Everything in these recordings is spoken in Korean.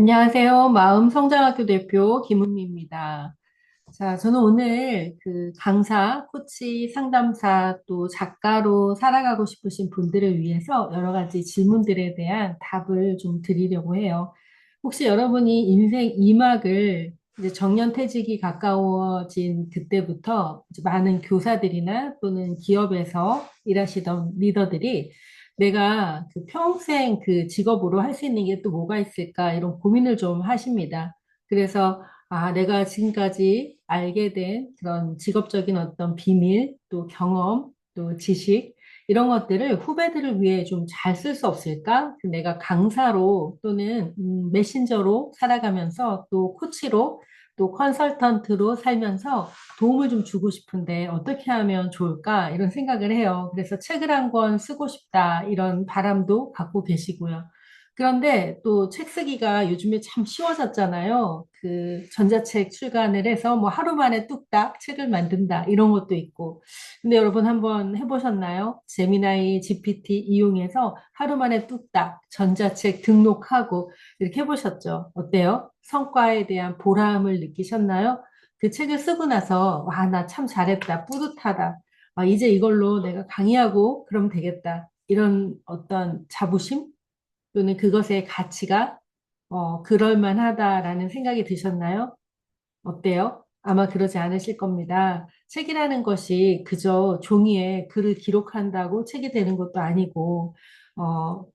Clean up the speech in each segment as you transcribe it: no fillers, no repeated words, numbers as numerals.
안녕하세요. 마음성장학교 대표 김은미입니다. 자, 저는 오늘 강사, 코치, 상담사, 또 작가로 살아가고 싶으신 분들을 위해서 여러 가지 질문들에 대한 답을 좀 드리려고 해요. 혹시 여러분이 인생 2막을 이제 정년퇴직이 가까워진 그때부터 이제 많은 교사들이나 또는 기업에서 일하시던 리더들이 내가 평생 그 직업으로 할 수 있는 게 또 뭐가 있을까 이런 고민을 좀 하십니다. 그래서 내가 지금까지 알게 된 그런 직업적인 어떤 비밀, 또 경험, 또 지식, 이런 것들을 후배들을 위해 좀 잘 쓸 수 없을까? 내가 강사로 또는 메신저로 살아가면서 또 코치로 또 컨설턴트로 살면서 도움을 좀 주고 싶은데 어떻게 하면 좋을까? 이런 생각을 해요. 그래서 책을 한 권 쓰고 싶다. 이런 바람도 갖고 계시고요. 그런데 또 책 쓰기가 요즘에 참 쉬워졌잖아요. 전자책 출간을 해서 뭐 하루 만에 뚝딱 책을 만든다. 이런 것도 있고. 근데 여러분 한번 해보셨나요? 제미나이 GPT 이용해서 하루 만에 뚝딱 전자책 등록하고 이렇게 해보셨죠? 어때요? 성과에 대한 보람을 느끼셨나요? 그 책을 쓰고 나서, 와, 나 참 잘했다. 뿌듯하다. 이제 이걸로 내가 강의하고 그러면 되겠다. 이런 어떤 자부심? 또는 그것의 가치가 그럴 만하다라는 생각이 드셨나요? 어때요? 아마 그러지 않으실 겁니다. 책이라는 것이 그저 종이에 글을 기록한다고 책이 되는 것도 아니고,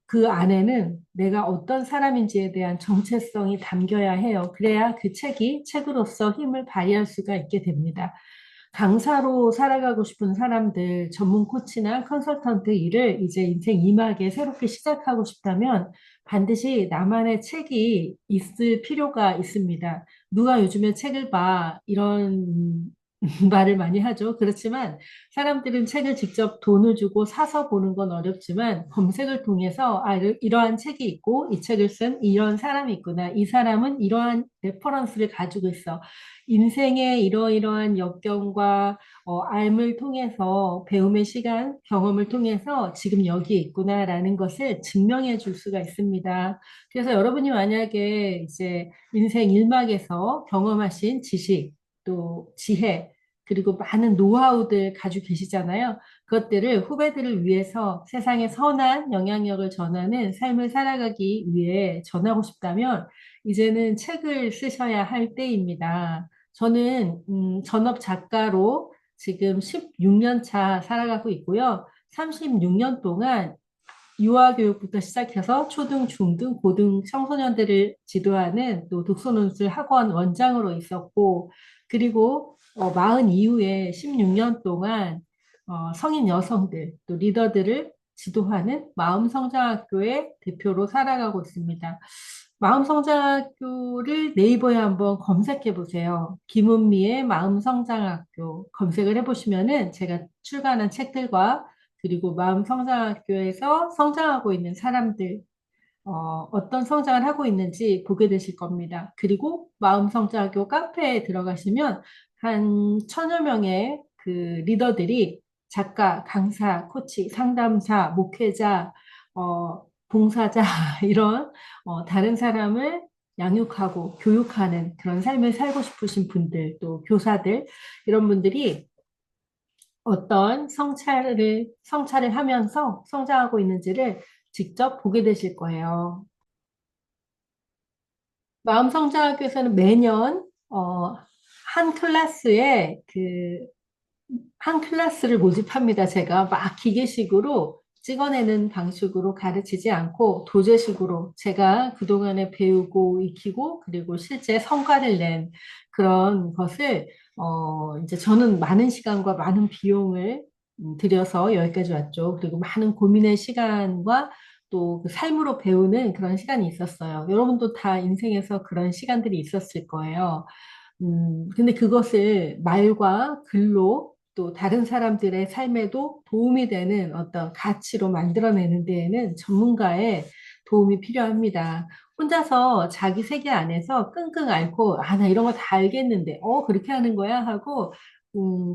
그 안에는 내가 어떤 사람인지에 대한 정체성이 담겨야 해요. 그래야 그 책이 책으로서 힘을 발휘할 수가 있게 됩니다. 강사로 살아가고 싶은 사람들, 전문 코치나 컨설턴트 일을 이제 인생 2막에 새롭게 시작하고 싶다면 반드시 나만의 책이 있을 필요가 있습니다. 누가 요즘에 책을 봐, 이런 말을 많이 하죠. 그렇지만 사람들은 책을 직접 돈을 주고 사서 보는 건 어렵지만 검색을 통해서 이러한 책이 있고 이 책을 쓴 이런 사람이 있구나. 이 사람은 이러한 레퍼런스를 가지고 있어. 인생의 이러이러한 역경과 삶을 통해서 배움의 시간, 경험을 통해서 지금 여기에 있구나라는 것을 증명해 줄 수가 있습니다. 그래서 여러분이 만약에 이제 인생 일막에서 경험하신 지식, 또 지혜, 그리고 많은 노하우들 가지고 계시잖아요. 그것들을 후배들을 위해서 세상에 선한 영향력을 전하는 삶을 살아가기 위해 전하고 싶다면 이제는 책을 쓰셔야 할 때입니다. 저는 전업 작가로 지금 16년 차 살아가고 있고요. 36년 동안 유아교육부터 시작해서 초등, 중등, 고등 청소년들을 지도하는 또 독서논술 학원 원장으로 있었고, 그리고 마흔 이후에 16년 동안 성인 여성들, 또 리더들을 지도하는 마음성장학교의 대표로 살아가고 있습니다. 마음성장학교를 네이버에 한번 검색해 보세요. 김은미의 마음성장학교 검색을 해보시면은 제가 출간한 책들과 그리고 마음성장학교에서 성장하고 있는 사람들, 어떤 성장을 하고 있는지 보게 되실 겁니다. 그리고 마음성장학교 카페에 들어가시면 한 천여 명의 그 리더들이 작가, 강사, 코치, 상담사, 목회자, 봉사자, 이런 다른 사람을 양육하고 교육하는 그런 삶을 살고 싶으신 분들, 또 교사들, 이런 분들이 어떤 성찰을 하면서 성장하고 있는지를 직접 보게 되실 거예요. 마음성장학교에서는 매년 한 클래스에 한 클래스를 모집합니다. 제가 막 기계식으로 찍어내는 방식으로 가르치지 않고 도제식으로 제가 그동안에 배우고 익히고 그리고 실제 성과를 낸 그런 것을 이제 저는 많은 시간과 많은 비용을 들여서 여기까지 왔죠. 그리고 많은 고민의 시간과 또그 삶으로 배우는 그런 시간이 있었어요. 여러분도 다 인생에서 그런 시간들이 있었을 거예요. 근데 그것을 말과 글로 또 다른 사람들의 삶에도 도움이 되는 어떤 가치로 만들어내는 데에는 전문가의 도움이 필요합니다. 혼자서 자기 세계 안에서 끙끙 앓고, 나 이런 거 다 알겠는데, 그렇게 하는 거야? 하고,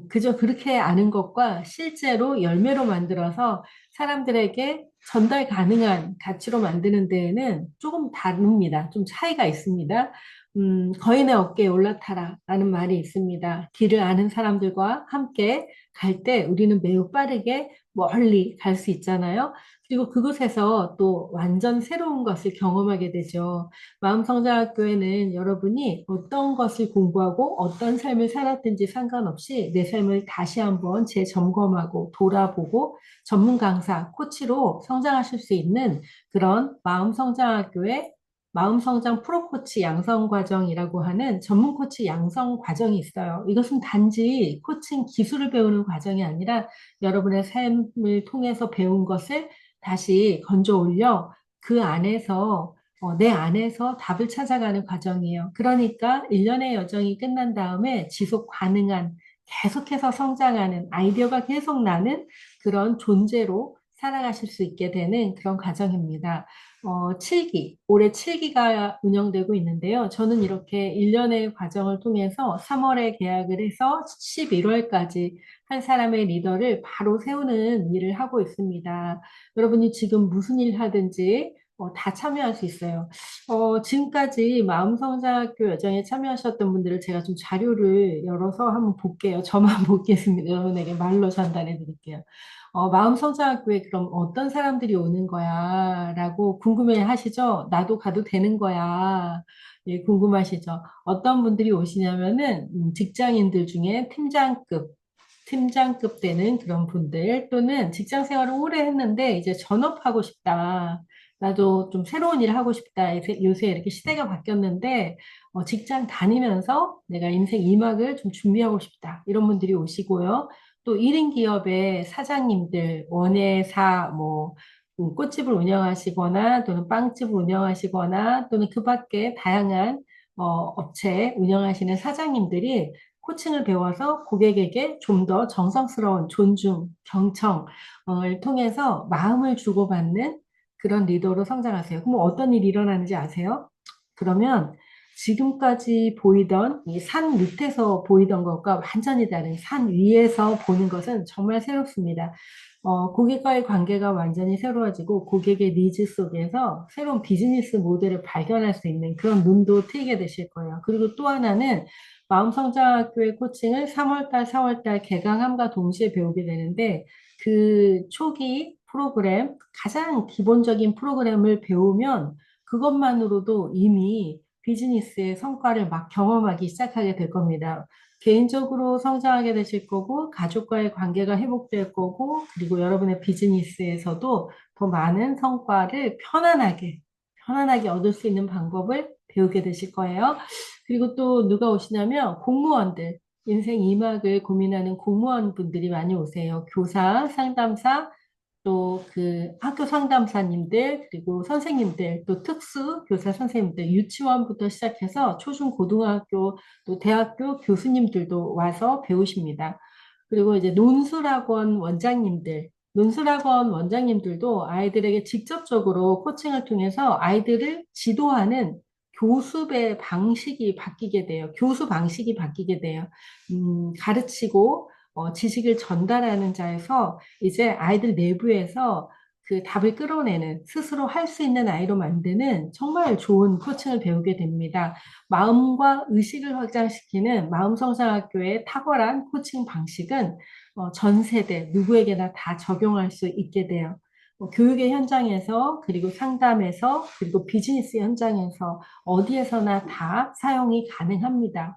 그저 그렇게 아는 것과 실제로 열매로 만들어서 사람들에게 전달 가능한 가치로 만드는 데에는 조금 다릅니다. 좀 차이가 있습니다. 거인의 어깨에 올라타라 라는 말이 있습니다. 길을 아는 사람들과 함께 갈 때 우리는 매우 빠르게 멀리 갈 수 있잖아요. 그리고 그곳에서 또 완전 새로운 것을 경험하게 되죠. 마음성장학교에는 여러분이 어떤 것을 공부하고 어떤 삶을 살았든지 상관없이 내 삶을 다시 한번 재점검하고 돌아보고 전문 강사, 코치로 성장하실 수 있는 그런 마음성장학교의 마음성장 프로코치 양성과정이라고 하는 전문 코치 양성 과정이 있어요. 이것은 단지 코칭 기술을 배우는 과정이 아니라 여러분의 삶을 통해서 배운 것을 다시 건져 올려 그 안에서 내 안에서 답을 찾아가는 과정이에요. 그러니까 1년의 여정이 끝난 다음에 지속 가능한 계속해서 성장하는 아이디어가 계속 나는 그런 존재로 살아가실 수 있게 되는 그런 과정입니다. 7기, 올해 7기가 운영되고 있는데요. 저는 이렇게 1년의 과정을 통해서 3월에 계약을 해서 11월까지 한 사람의 리더를 바로 세우는 일을 하고 있습니다. 여러분이 지금 무슨 일 하든지 다 참여할 수 있어요. 지금까지 마음성장학교 여정에 참여하셨던 분들을 제가 좀 자료를 열어서 한번 볼게요. 저만 보겠습니다. 여러분에게 말로 전달해 드릴게요. 마음성장학교에 그럼 어떤 사람들이 오는 거야? 라고 궁금해 하시죠? 나도 가도 되는 거야. 예, 궁금하시죠? 어떤 분들이 오시냐면은 직장인들 중에 팀장급 되는 그런 분들 또는 직장 생활을 오래 했는데 이제 전업하고 싶다. 나도 좀 새로운 일을 하고 싶다. 요새 이렇게 시대가 바뀌었는데 직장 다니면서 내가 인생 2막을 좀 준비하고 싶다. 이런 분들이 오시고요. 또 1인 기업의 사장님들, 원예사, 뭐 꽃집을 운영하시거나 또는 빵집을 운영하시거나 또는 그 밖에 다양한 업체 운영하시는 사장님들이 코칭을 배워서 고객에게 좀 더 정성스러운 존중, 경청을 통해서 마음을 주고받는 그런 리더로 성장하세요. 그럼 어떤 일이 일어나는지 아세요? 그러면 지금까지 보이던 이 산 밑에서 보이던 것과 완전히 다른 산 위에서 보는 것은 정말 새롭습니다. 고객과의 관계가 완전히 새로워지고 고객의 니즈 속에서 새로운 비즈니스 모델을 발견할 수 있는 그런 눈도 트이게 되실 거예요. 그리고 또 하나는 마음성장학교의 코칭을 3월달, 4월달 개강함과 동시에 배우게 되는데 그 초기 프로그램, 가장 기본적인 프로그램을 배우면 그것만으로도 이미 비즈니스의 성과를 막 경험하기 시작하게 될 겁니다. 개인적으로 성장하게 되실 거고, 가족과의 관계가 회복될 거고, 그리고 여러분의 비즈니스에서도 더 많은 성과를 편안하게 얻을 수 있는 방법을 배우게 되실 거예요. 그리고 또 누가 오시냐면 공무원들, 인생 2막을 고민하는 공무원분들이 많이 오세요. 교사, 상담사, 또 그 학교 상담사님들, 그리고 선생님들, 또 특수 교사 선생님들, 유치원부터 시작해서 초중 고등학교, 또 대학교 교수님들도 와서 배우십니다. 그리고 이제 논술학원 원장님들도 아이들에게 직접적으로 코칭을 통해서 아이들을 지도하는 교습의 방식이 바뀌게 돼요. 교수 방식이 바뀌게 돼요. 가르치고 지식을 전달하는 자에서 이제 아이들 내부에서 그 답을 끌어내는 스스로 할 수 있는 아이로 만드는 정말 좋은 코칭을 배우게 됩니다. 마음과 의식을 확장시키는 마음성장학교의 탁월한 코칭 방식은 전 세대 누구에게나 다 적용할 수 있게 돼요. 교육의 현장에서 그리고 상담에서 그리고 비즈니스 현장에서 어디에서나 다 사용이 가능합니다.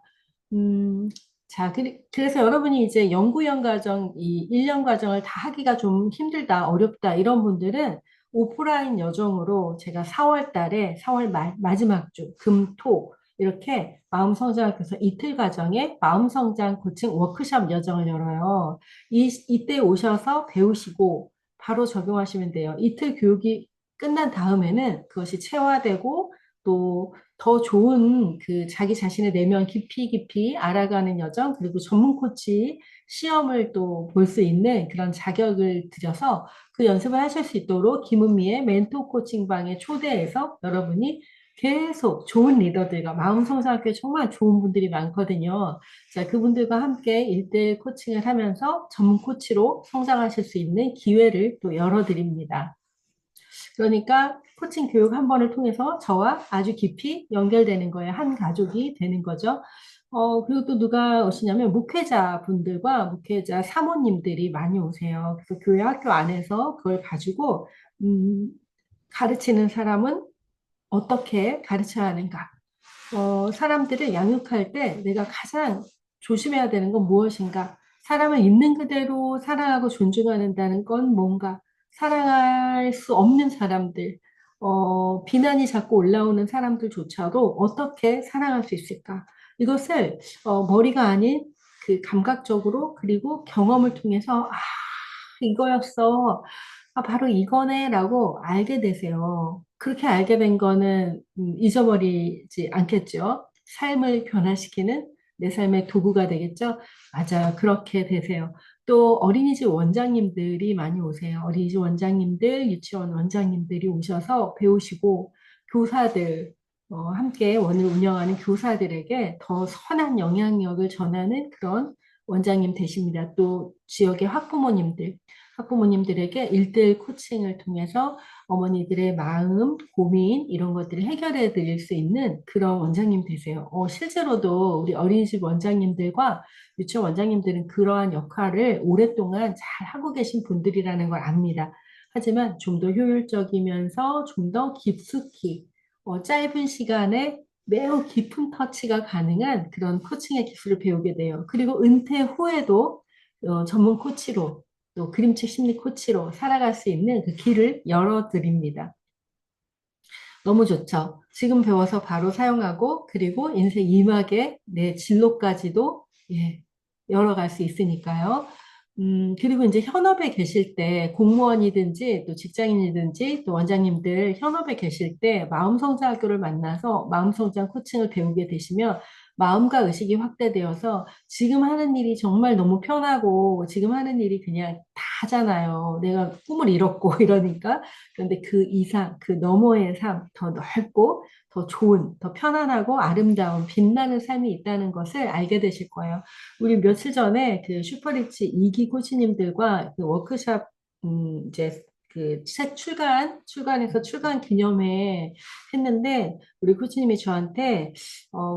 음, 자, 그래서 여러분이 이제 연구원 과정, 이 1년 과정을 다 하기가 좀 힘들다, 어렵다, 이런 분들은 오프라인 여정으로 제가 4월 달에, 4월 마지막 주, 금, 토, 이렇게 마음성장학교에서 이틀 과정에 마음성장 코칭 워크숍 여정을 열어요. 이때 오셔서 배우시고 바로 적용하시면 돼요. 이틀 교육이 끝난 다음에는 그것이 체화되고 또 더 좋은 그 자기 자신의 내면 깊이 알아가는 여정, 그리고 전문 코치 시험을 또 볼 수 있는 그런 자격을 들여서 그 연습을 하실 수 있도록 김은미의 멘토 코칭방에 초대해서 여러분이 계속 좋은 리더들과 마음성장학교에 정말 좋은 분들이 많거든요. 자, 그분들과 함께 1대1 코칭을 하면서 전문 코치로 성장하실 수 있는 기회를 또 열어드립니다. 그러니까 코칭 교육 한 번을 통해서 저와 아주 깊이 연결되는 거예요. 한 가족이 되는 거죠. 그리고 또 누가 오시냐면 목회자 분들과 목회자 사모님들이 많이 오세요. 그래서 교회 학교 안에서 그걸 가지고, 음, 가르치는 사람은 어떻게 가르쳐야 하는가? 사람들을 양육할 때 내가 가장 조심해야 되는 건 무엇인가? 사람을 있는 그대로 사랑하고 존중한다는 건 뭔가? 사랑할 수 없는 사람들, 비난이 자꾸 올라오는 사람들조차도 어떻게 사랑할 수 있을까? 이것을 머리가 아닌 그 감각적으로 그리고 경험을 통해서 이거였어. 바로 이거네라고 알게 되세요. 그렇게 알게 된 거는 잊어버리지 않겠죠. 삶을 변화시키는 내 삶의 도구가 되겠죠. 맞아요. 그렇게 되세요. 또 어린이집 원장님들이 많이 오세요. 어린이집 원장님들, 유치원 원장님들이 오셔서 배우시고 교사들, 함께 원을 운영하는 교사들에게 더 선한 영향력을 전하는 그런 원장님 되십니다. 또 지역의 학부모님들에게 일대일 코칭을 통해서 어머니들의 마음, 고민, 이런 것들을 해결해 드릴 수 있는 그런 원장님 되세요. 실제로도 우리 어린이집 원장님들과 유치원 원장님들은 그러한 역할을 오랫동안 잘 하고 계신 분들이라는 걸 압니다. 하지만 좀 더 효율적이면서 좀 더 깊숙이, 짧은 시간에 매우 깊은 터치가 가능한 그런 코칭의 기술을 배우게 돼요. 그리고 은퇴 후에도 전문 코치로 또 그림책 심리 코치로 살아갈 수 있는 그 길을 열어드립니다. 너무 좋죠. 지금 배워서 바로 사용하고 그리고 인생 2막의 내 진로까지도 예, 열어갈 수 있으니까요. 그리고 이제 현업에 계실 때 공무원이든지 또 직장인이든지 또 원장님들 현업에 계실 때 마음성장학교를 만나서 마음성장 코칭을 배우게 되시면 마음과 의식이 확대되어서 지금 하는 일이 정말 너무 편하고 지금 하는 일이 그냥 다잖아요. 내가 꿈을 이뤘고 이러니까. 그런데 그 이상, 그 너머의 삶, 더 넓고 더 좋은, 더 편안하고 아름다운 빛나는 삶이 있다는 것을 알게 되실 거예요. 우리 며칠 전에 그 슈퍼리치 이기 코치님들과 그 워크숍, 이제 그 책 출간해서 출간 기념회 했는데, 우리 코치님이 저한테,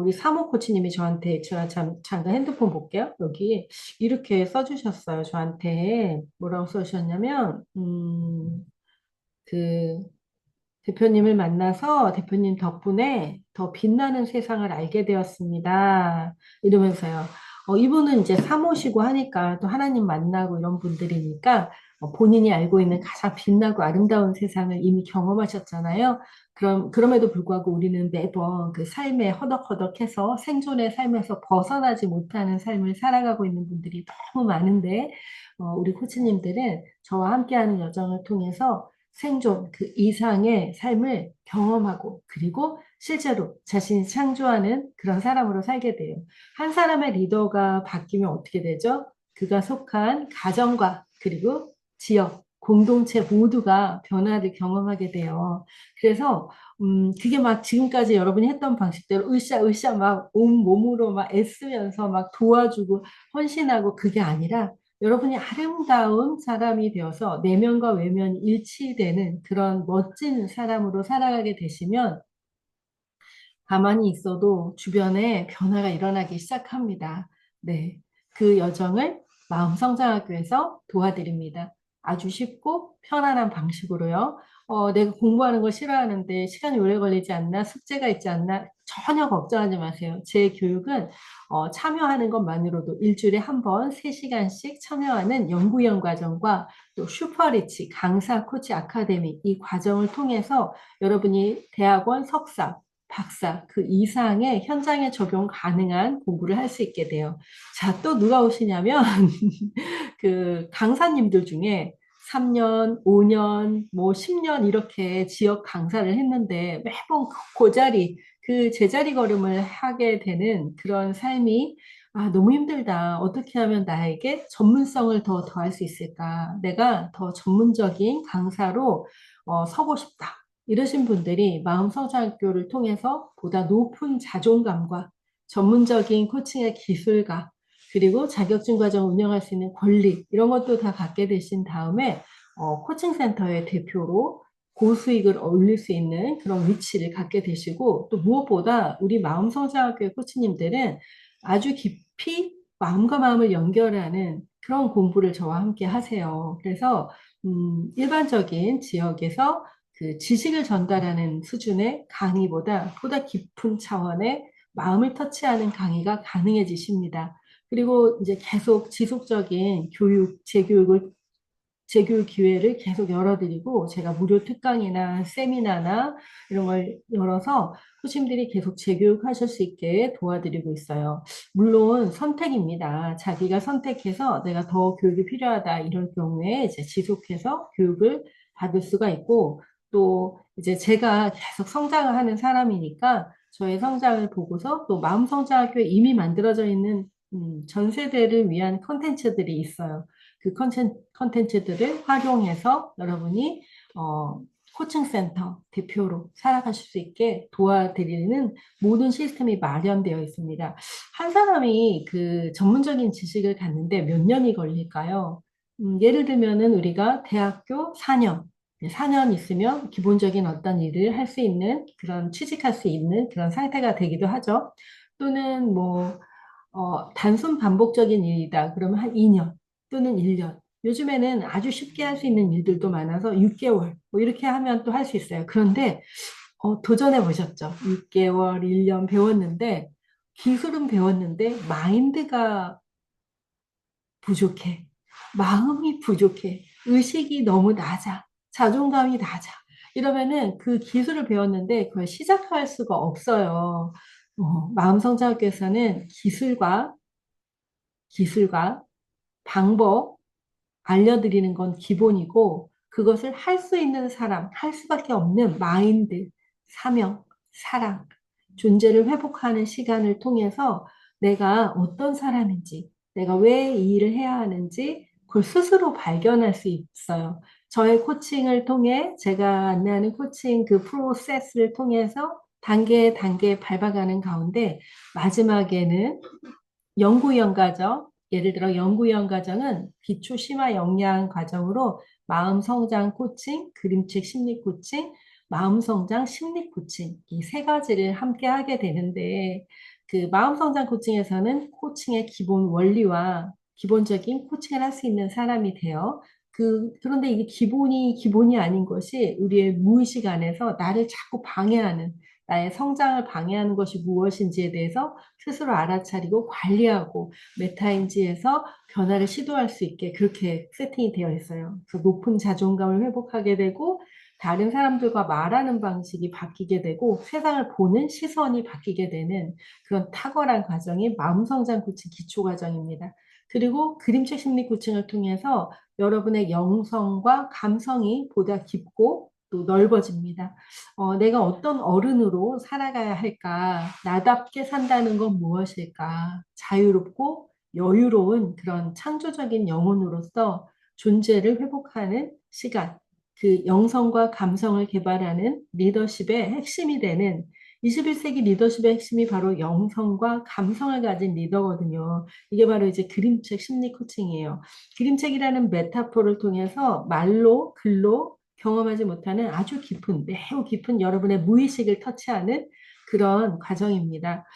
우리 사모 코치님이 저한테, 제가 잠깐 핸드폰 볼게요. 여기 이렇게 써주셨어요. 저한테 뭐라고 써주셨냐면, 그 대표님을 만나서 대표님 덕분에 더 빛나는 세상을 알게 되었습니다. 이러면서요. 이분은 이제 사모시고 하니까 또 하나님 만나고 이런 분들이니까 본인이 알고 있는 가장 빛나고 아름다운 세상을 이미 경험하셨잖아요. 그럼에도 불구하고 우리는 매번 그 삶에 허덕허덕해서 생존의 삶에서 벗어나지 못하는 삶을 살아가고 있는 분들이 너무 많은데, 우리 코치님들은 저와 함께하는 여정을 통해서 생존 그 이상의 삶을 경험하고 그리고 실제로 자신이 창조하는 그런 사람으로 살게 돼요. 한 사람의 리더가 바뀌면 어떻게 되죠? 그가 속한 가정과 그리고 지역, 공동체 모두가 변화를 경험하게 돼요. 그래서 그게 막 지금까지 여러분이 했던 방식대로 으쌰으쌰 막 온몸으로 막 애쓰면서 막 도와주고 헌신하고 그게 아니라 여러분이 아름다운 사람이 되어서 내면과 외면이 일치되는 그런 멋진 사람으로 살아가게 되시면 가만히 있어도 주변에 변화가 일어나기 시작합니다. 네. 그 여정을 마음성장학교에서 도와드립니다. 아주 쉽고 편안한 방식으로요. 내가 공부하는 걸 싫어하는데 시간이 오래 걸리지 않나? 숙제가 있지 않나? 전혀 걱정하지 마세요. 제 교육은 참여하는 것만으로도 일주일에 한 번 3시간씩 참여하는 연구위원 과정과 또 슈퍼리치 강사 코치 아카데미 이 과정을 통해서 여러분이 대학원 석사 박사 그 이상의 현장에 적용 가능한 공부를 할 수 있게 돼요. 자, 또 누가 오시냐면 그 강사님들 중에 3년, 5년, 뭐 10년 이렇게 지역 강사를 했는데 매번 그 자리, 그 제자리 걸음을 하게 되는 그런 삶이 너무 힘들다. 어떻게 하면 나에게 전문성을 더 더할 수 있을까? 내가 더 전문적인 강사로 서고 싶다. 이러신 분들이 마음성장학교를 통해서 보다 높은 자존감과 전문적인 코칭의 기술과 그리고 자격증 과정 운영할 수 있는 권리 이런 것도 다 갖게 되신 다음에 코칭센터의 대표로 고수익을 올릴 수 있는 그런 위치를 갖게 되시고 또 무엇보다 우리 마음성장학교의 코치님들은 아주 깊이 마음과 마음을 연결하는 그런 공부를 저와 함께 하세요. 그래서 일반적인 지역에서 그 지식을 전달하는 수준의 강의보다 보다 깊은 차원의 마음을 터치하는 강의가 가능해지십니다. 그리고 이제 계속 지속적인 재교육 기회를 계속 열어드리고 제가 무료 특강이나 세미나나 이런 걸 열어서 후심들이 계속 재교육하실 수 있게 도와드리고 있어요. 물론 선택입니다. 자기가 선택해서 내가 더 교육이 필요하다 이럴 경우에 이제 지속해서 교육을 받을 수가 있고 또 이제 제가 계속 성장을 하는 사람이니까 저의 성장을 보고서 또 마음성장학교에 이미 만들어져 있는 전 세대를 위한 컨텐츠들이 있어요. 그 컨텐츠들을 활용해서 여러분이 어, 코칭센터 대표로 살아가실 수 있게 도와드리는 모든 시스템이 마련되어 있습니다. 한 사람이 그 전문적인 지식을 갖는데 몇 년이 걸릴까요? 예를 들면은 우리가 대학교 4년, 4년 있으면 기본적인 어떤 일을 할 수 있는 그런 취직할 수 있는 그런 상태가 되기도 하죠. 또는 뭐 단순 반복적인 일이다. 그러면 한 2년 또는 1년. 요즘에는 아주 쉽게 할 수 있는 일들도 많아서 6개월 뭐 이렇게 하면 또 할 수 있어요. 그런데 도전해 보셨죠? 6개월, 1년 배웠는데 기술은 배웠는데 마인드가 부족해. 마음이 부족해. 의식이 너무 낮아. 자존감이 낮아. 이러면은 그 기술을 배웠는데 그걸 시작할 수가 없어요. 마음성장학교에서는 기술과 방법 알려드리는 건 기본이고 그것을 할 수 있는 사람, 할 수밖에 없는 마인드, 사명, 사랑, 존재를 회복하는 시간을 통해서 내가 어떤 사람인지, 내가 왜 이 일을 해야 하는지 그걸 스스로 발견할 수 있어요. 저의 코칭을 통해 제가 안내하는 코칭 그 프로세스를 통해서 단계 단계 밟아가는 가운데 마지막에는 연구위원 과정, 예를 들어 연구위원 과정은 기초 심화 역량 과정으로 마음 성장 코칭, 그림책 심리 코칭, 마음 성장 심리 코칭 이 세 가지를 함께 하게 되는데 그 마음 성장 코칭에서는 코칭의 기본 원리와 기본적인 코칭을 할 수 있는 사람이 돼요. 그런데 이게 기본이 아닌 것이 우리의 무의식 안에서 나를 자꾸 방해하는 나의 성장을 방해하는 것이 무엇인지에 대해서 스스로 알아차리고 관리하고 메타인지에서 변화를 시도할 수 있게 그렇게 세팅이 되어 있어요. 그래서 높은 자존감을 회복하게 되고 다른 사람들과 말하는 방식이 바뀌게 되고 세상을 보는 시선이 바뀌게 되는 그런 탁월한 과정이 마음성장 코칭 기초 과정입니다. 그리고 그림책 심리 코칭을 통해서 여러분의 영성과 감성이 보다 깊고 또 넓어집니다. 내가 어떤 어른으로 살아가야 할까? 나답게 산다는 건 무엇일까? 자유롭고 여유로운 그런 창조적인 영혼으로서 존재를 회복하는 시간, 그 영성과 감성을 개발하는 리더십의 핵심이 되는 21세기 리더십의 핵심이 바로 영성과 감성을 가진 리더거든요. 이게 바로 이제 그림책 심리 코칭이에요. 그림책이라는 메타포를 통해서 말로, 글로 경험하지 못하는 아주 깊은, 매우 깊은 여러분의 무의식을 터치하는 그런 과정입니다.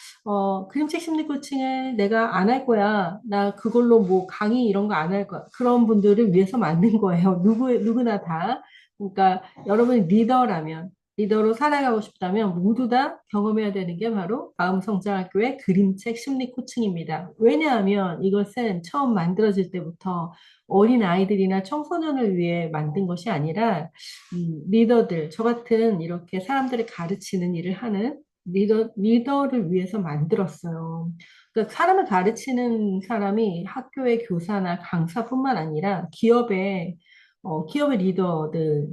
그림책 심리 코칭을 내가 안 할 거야. 나 그걸로 뭐 강의 이런 거 안 할 거야. 그런 분들을 위해서 만든 거예요. 누구나 다. 그러니까 여러분이 리더로 살아가고 싶다면 모두 다 경험해야 되는 게 바로 마음성장학교의 그림책 심리 코칭입니다. 왜냐하면 이것은 처음 만들어질 때부터 어린 아이들이나 청소년을 위해 만든 것이 아니라 리더들, 저 같은 이렇게 사람들을 가르치는 일을 하는 리더를 위해서 만들었어요. 그러니까 사람을 가르치는 사람이 학교의 교사나 강사뿐만 아니라 기업의 리더들,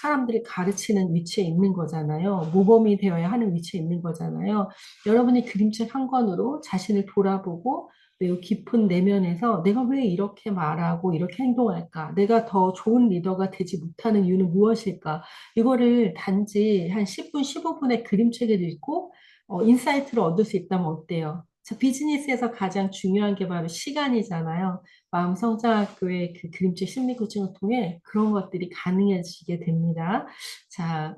사람들이 가르치는 위치에 있는 거잖아요. 모범이 되어야 하는 위치에 있는 거잖아요. 여러분이 그림책 한 권으로 자신을 돌아보고 매우 깊은 내면에서 내가 왜 이렇게 말하고 이렇게 행동할까? 내가 더 좋은 리더가 되지 못하는 이유는 무엇일까? 이거를 단지 한 10분, 15분의 그림책을 읽고 인사이트를 얻을 수 있다면 어때요? 자, 비즈니스에서 가장 중요한 게 바로 시간이잖아요. 마음성장학교의 그 그림책 심리 코칭을 통해 그런 것들이 가능해지게 됩니다. 자,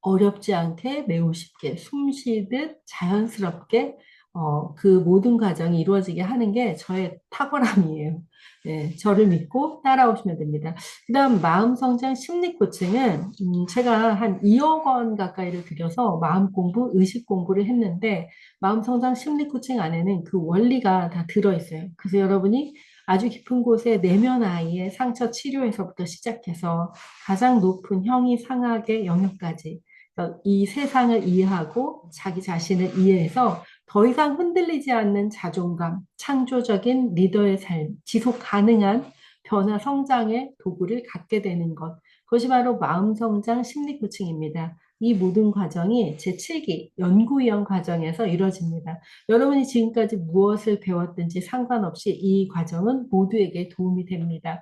어렵지 않게 매우 쉽게 숨 쉬듯 자연스럽게 그 모든 과정이 이루어지게 하는 게 저의 탁월함이에요. 네, 저를 믿고 따라오시면 됩니다. 그다음 마음성장 심리 코칭은 제가 한 2억 원 가까이를 들여서 마음 공부, 의식 공부를 했는데 마음성장 심리 코칭 안에는 그 원리가 다 들어있어요. 그래서 여러분이 아주 깊은 곳에 내면 아이의 상처 치료에서부터 시작해서 가장 높은 형이 상학의 영역까지 이 세상을 이해하고 자기 자신을 이해해서 더 이상 흔들리지 않는 자존감, 창조적인 리더의 삶, 지속 가능한 변화 성장의 도구를 갖게 되는 것. 그것이 바로 마음성장 심리 코칭입니다. 이 모든 과정이 제7기 연구위원 과정에서 이루어집니다. 여러분이 지금까지 무엇을 배웠든지 상관없이 이 과정은 모두에게 도움이 됩니다.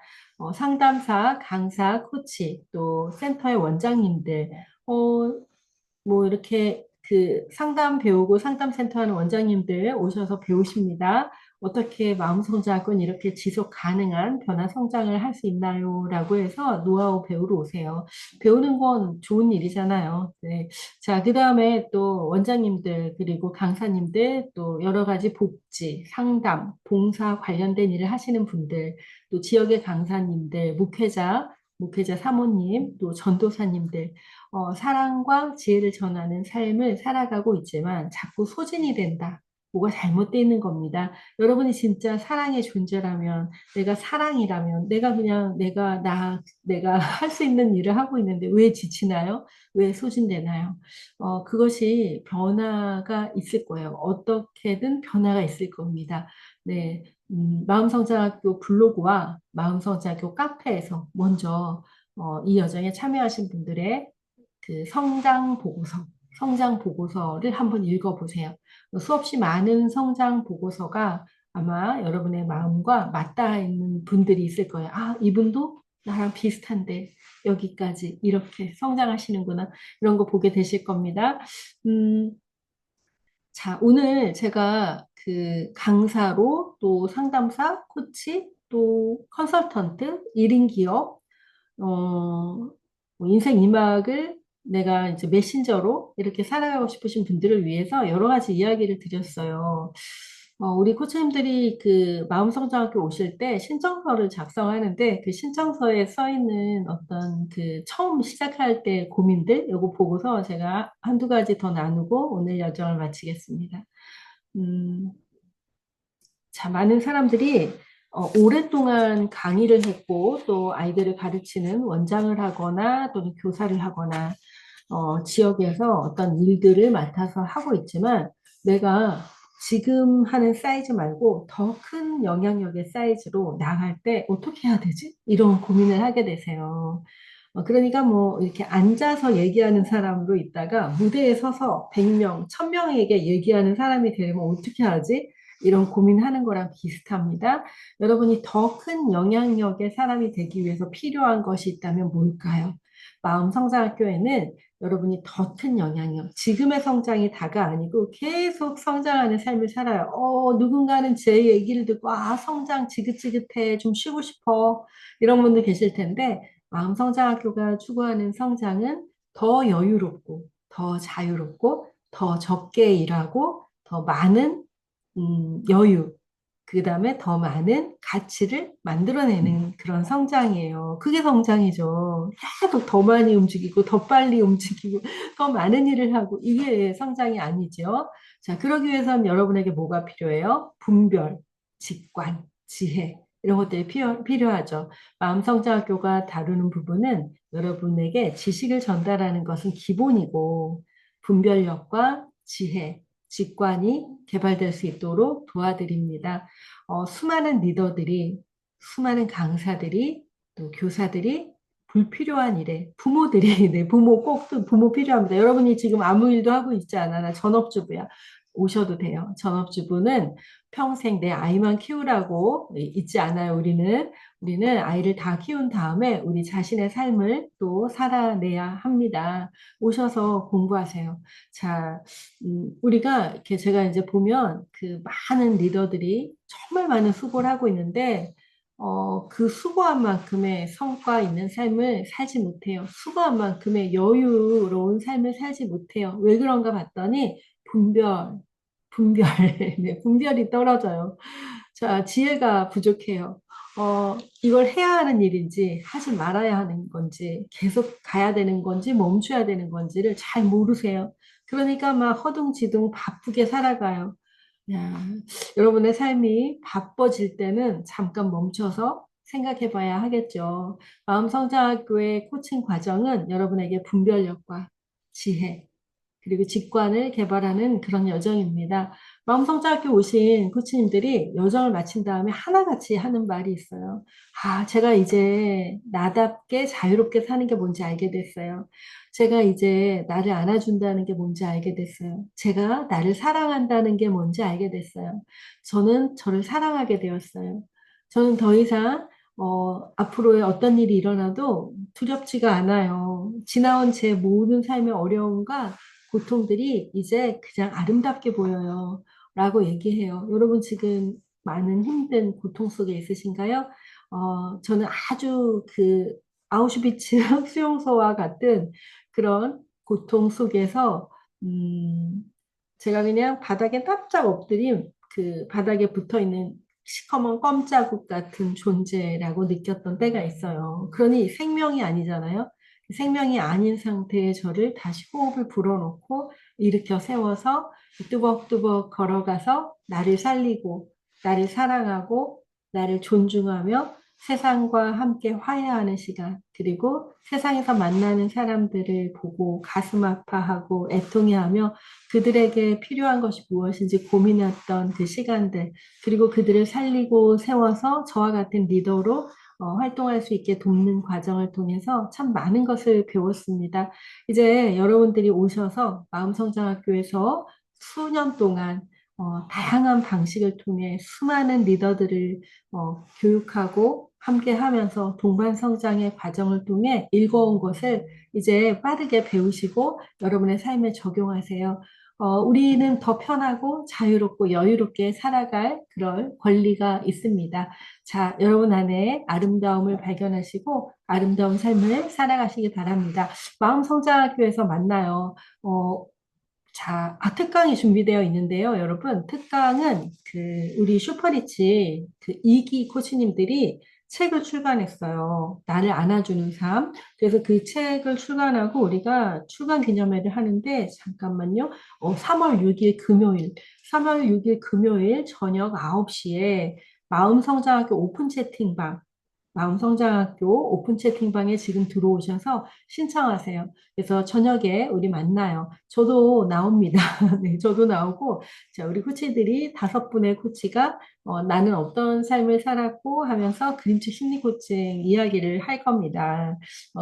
상담사, 강사, 코치, 또 센터의 원장님들, 어, 뭐 이렇게 그 상담 배우고 상담센터 하는 원장님들 오셔서 배우십니다. 어떻게 마음성장학은 이렇게 지속 가능한 변화 성장을 할 수 있나요? 라고 해서 노하우 배우러 오세요. 배우는 건 좋은 일이잖아요. 네. 자, 그 다음에 또 원장님들 그리고 강사님들 또 여러 가지 복지, 상담, 봉사 관련된 일을 하시는 분들 또 지역의 강사님들, 목회자 사모님, 또 전도사님들 사랑과 지혜를 전하는 삶을 살아가고 있지만 자꾸 소진이 된다. 뭐가 잘못되어 있는 겁니다. 여러분이 진짜 사랑의 존재라면, 내가 사랑이라면, 내가 그냥 내가 할 수 있는 일을 하고 있는데 왜 지치나요? 왜 소진되나요? 그것이 변화가 있을 거예요. 어떻게든 변화가 있을 겁니다. 네. 마음성장학교 블로그와 마음성장학교 카페에서 먼저 이 여정에 참여하신 분들의 그 성장 보고서를 한번 읽어보세요. 수없이 많은 성장 보고서가 아마 여러분의 마음과 맞닿아 있는 분들이 있을 거예요. 아, 이분도 나랑 비슷한데 여기까지 이렇게 성장하시는구나. 이런 거 보게 되실 겁니다. 음, 자, 오늘 제가 그 강사로 또 상담사, 코치, 또 컨설턴트, 1인 기업, 뭐 인생 2막을 내가 이제 메신저로 이렇게 살아가고 싶으신 분들을 위해서 여러 가지 이야기를 드렸어요. 우리 코치님들이 그 마음성장학교 오실 때 신청서를 작성하는데 그 신청서에 써 있는 어떤 그 처음 시작할 때 고민들, 요거 보고서 제가 한두 가지 더 나누고 오늘 여정을 마치겠습니다. 음, 자, 많은 사람들이 오랫동안 강의를 했고 또 아이들을 가르치는 원장을 하거나 또는 교사를 하거나 지역에서 어떤 일들을 맡아서 하고 있지만 내가 지금 하는 사이즈 말고 더 큰 영향력의 사이즈로 나갈 때 어떻게 해야 되지? 이런 고민을 하게 되세요. 그러니까 뭐 이렇게 앉아서 얘기하는 사람으로 있다가 무대에 서서 100명, 1000명에게 얘기하는 사람이 되려면 어떻게 하지? 이런 고민하는 거랑 비슷합니다. 여러분이 더 큰 영향력의 사람이 되기 위해서 필요한 것이 있다면 뭘까요? 마음성장학교에는 여러분이 더 큰 영향력, 지금의 성장이 다가 아니고 계속 성장하는 삶을 살아요. 누군가는 제 얘기를 듣고, 아, 성장 지긋지긋해, 좀 쉬고 싶어. 이런 분들 계실 텐데, 마음성장학교가 추구하는 성장은 더 여유롭고, 더 자유롭고, 더 적게 일하고, 더 많은 여유, 그 다음에 더 많은 가치를 만들어내는 그런 성장이에요. 그게 성장이죠. 계속 더 많이 움직이고, 더 빨리 움직이고, 더 많은 일을 하고, 이게 성장이 아니죠. 자, 그러기 위해서는 여러분에게 뭐가 필요해요? 분별, 직관, 지혜, 이런 것들이 필요하죠. 마음성장학교가 다루는 부분은 여러분에게 지식을 전달하는 것은 기본이고, 분별력과 지혜, 직관이 개발될 수 있도록 도와드립니다. 수많은 리더들이, 수많은 강사들이, 또 교사들이 불필요한 일에, 부모들이, 네, 부모 꼭 부모 필요합니다. 여러분이 지금 아무 일도 하고 있지 않아. 나 전업주부야. 오셔도 돼요. 전업주부는 평생 내 아이만 키우라고 있지 않아요. 우리는 아이를 다 키운 다음에 우리 자신의 삶을 또 살아내야 합니다. 오셔서 공부하세요. 자, 우리가 이렇게 제가 이제 보면 그 많은 리더들이 정말 많은 수고를 하고 있는데 그 수고한 만큼의 성과 있는 삶을 살지 못해요. 수고한 만큼의 여유로운 삶을 살지 못해요. 왜 그런가 봤더니 분별, 분별, 네, 분별이 떨어져요. 자, 지혜가 부족해요. 이걸 해야 하는 일인지, 하지 말아야 하는 건지, 계속 가야 되는 건지, 멈춰야 되는 건지를 잘 모르세요. 그러니까 막 허둥지둥 바쁘게 살아가요. 야, 여러분의 삶이 바빠질 때는 잠깐 멈춰서 생각해 봐야 하겠죠. 마음성장학교의 코칭 과정은 여러분에게 분별력과 지혜, 그리고 직관을 개발하는 그런 여정입니다. 마음성장학교 오신 코치님들이 여정을 마친 다음에 하나같이 하는 말이 있어요. 아, 제가 이제 나답게 자유롭게 사는 게 뭔지 알게 됐어요. 제가 이제 나를 안아준다는 게 뭔지 알게 됐어요. 제가 나를 사랑한다는 게 뭔지 알게 됐어요. 저는 저를 사랑하게 되었어요. 저는 더 이상 앞으로의 어떤 일이 일어나도 두렵지가 않아요. 지나온 제 모든 삶의 어려움과 고통들이 이제 그냥 아름답게 보여요. 라고 얘기해요. 여러분 지금 많은 힘든 고통 속에 있으신가요? 저는 아주 그 아우슈비츠 수용소와 같은 그런 고통 속에서 음, 제가 그냥 바닥에 납작 엎드림 그 바닥에 붙어 있는 시커먼 껌자국 같은 존재라고 느꼈던 때가 있어요. 그러니 생명이 아니잖아요. 생명이 아닌 상태의 저를 다시 호흡을 불어넣고 일으켜 세워서 뚜벅뚜벅 걸어가서 나를 살리고 나를 사랑하고 나를 존중하며 세상과 함께 화해하는 시간, 그리고 세상에서 만나는 사람들을 보고 가슴 아파하고 애통해하며 그들에게 필요한 것이 무엇인지 고민했던 그 시간들, 그리고 그들을 살리고 세워서 저와 같은 리더로 활동할 수 있게 돕는 과정을 통해서 참 많은 것을 배웠습니다. 이제 여러분들이 오셔서 마음성장학교에서 수년 동안 다양한 방식을 통해 수많은 리더들을 교육하고 함께 하면서 동반 성장의 과정을 통해 읽어온 것을 이제 빠르게 배우시고 여러분의 삶에 적용하세요. 우리는 더 편하고 자유롭고 여유롭게 살아갈 그럴 권리가 있습니다. 자, 여러분 안에 아름다움을 발견하시고 아름다운 삶을 살아가시기 바랍니다. 마음성장학교에서 만나요. 자, 특강이 준비되어 있는데요, 여러분. 특강은 우리 슈퍼리치 이기 코치님들이 책을 출간했어요. 나를 안아주는 삶. 그래서 그 책을 출간하고 우리가 출간 기념회를 하는데, 잠깐만요. 3월 6일 금요일, 3월 6일 금요일 저녁 9시에 마음성장학교 오픈 채팅방, 마음성장학교 오픈 채팅방에 지금 들어오셔서 신청하세요. 그래서 저녁에 우리 만나요. 저도 나옵니다. 네, 저도 나오고, 자, 우리 코치들이 5분의 코치가 나는 어떤 삶을 살았고 하면서 그림책 심리 코칭 이야기를 할 겁니다.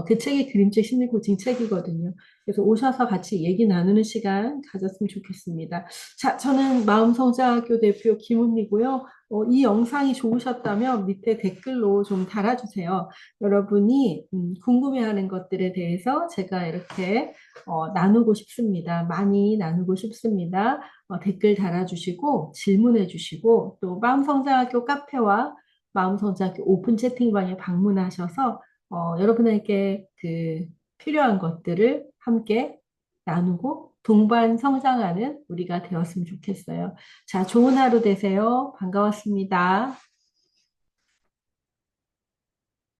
그 책이 그림책 심리 코칭 책이거든요. 그래서 오셔서 같이 얘기 나누는 시간 가졌으면 좋겠습니다. 자, 저는 마음성장학교 대표 김은미고요. 이 영상이 좋으셨다면 밑에 댓글로 좀 달아주세요. 여러분이 궁금해하는 것들에 대해서 제가 이렇게 나누고 싶습니다. 많이 나누고 싶습니다. 댓글 달아주시고 질문해 주시고 또 마음성장학교 카페와 마음성장학교 오픈 채팅방에 방문하셔서 여러분에게 필요한 것들을 함께 나누고 동반 성장하는 우리가 되었으면 좋겠어요. 자, 좋은 하루 되세요. 반가웠습니다.